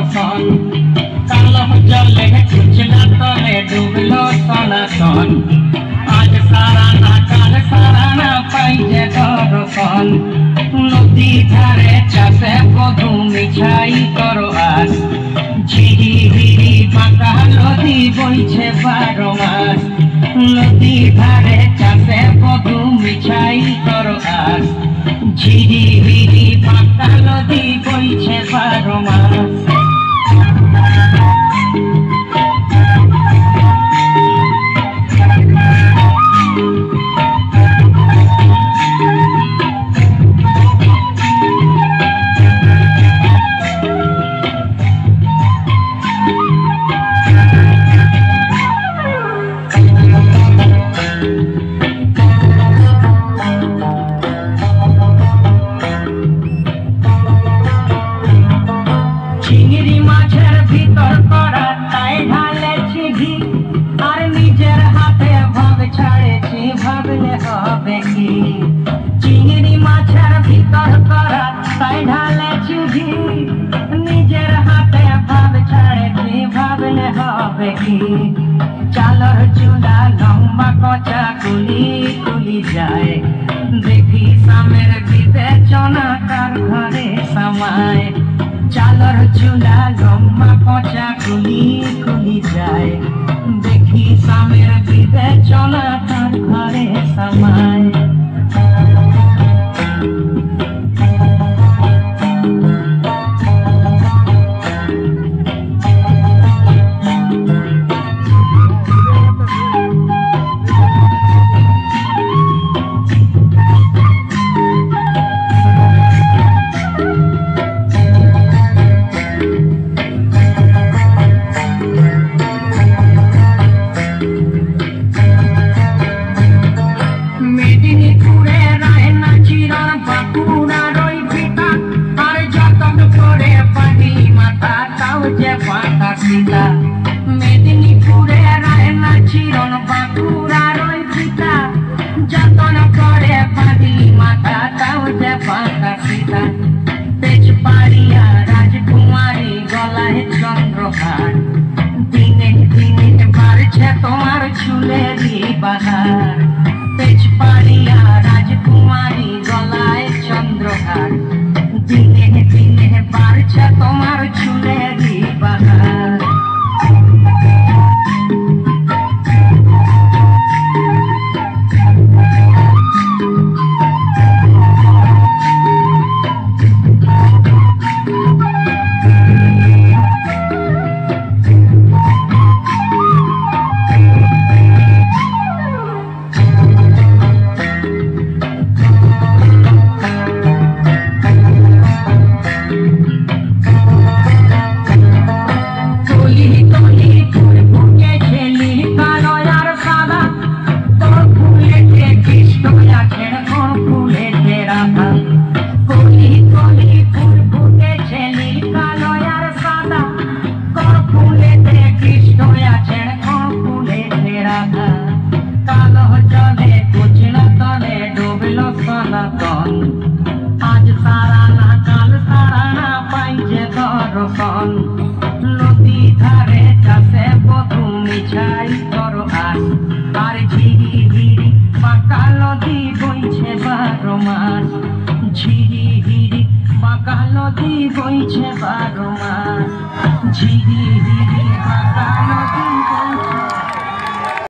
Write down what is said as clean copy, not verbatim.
দর্শন কালো জলে খুঁজলা তলে ডুবলো সনাতন আজ সারা না কাল সারা না পাই যে দর্শন নদী ধারে চাষে বধু মিছাই করো আস ঝিরি ভিড়ি বাঁকা নদী বইছে 12 মাস নদী ধারে চাষে বধু মিছাই করো আস ঝিরি ভিড়ি বাঁকা নদী বইছে 12 মাস চিংড়ি মাছের ভিতর করা তাই ঢালেছি ঘি আর নিজের হাতে ভাব ছাড়েছি ভাবলে হবে কি চিংড়ি মাছের ভিতর করা তাই ঢালেছি ঘি নিজের হাতে ভাব ছাড়েছি ভাবলে হবে কি চালর চুলা লম্বা কচা কুলি কুলি যায় দেখি সামের বিবেচনা কার ঘরে সামায় চালর চুলা লম্বা কচা কুলি কুলি যায় দেখি সামের বিবেচনা তার ঘরে সামায় মেদিনীপুরে রায়না চিরন বাঁকুড়ার ওই পিতা যতন করে পাদি মাথা তাও যে পাতা সীতা তেজপাড়িয়া রাজকুমারী গলায় চন্দ্রহার দিনে দিনে বাড়ছে তোমার চুলেরই বাহার তেজপাড়িয়া রাজকুমারী গলায় চন্দ্রহার দিনে দিনে বাড়ছে তোমার চুলেরই বাহার আজ সারা না কাল সারা না পাই যে দর্শন নদী ধারে চাষে বধু মিছাই করো আস আর ঝিরি ঝিরি বাঁকা নদী বইছে 12 মাস ঝিরি ঝিরি বাঁকা নদী বইছে 12 মাস ঝিরি ঝিরি বাঁকা নদী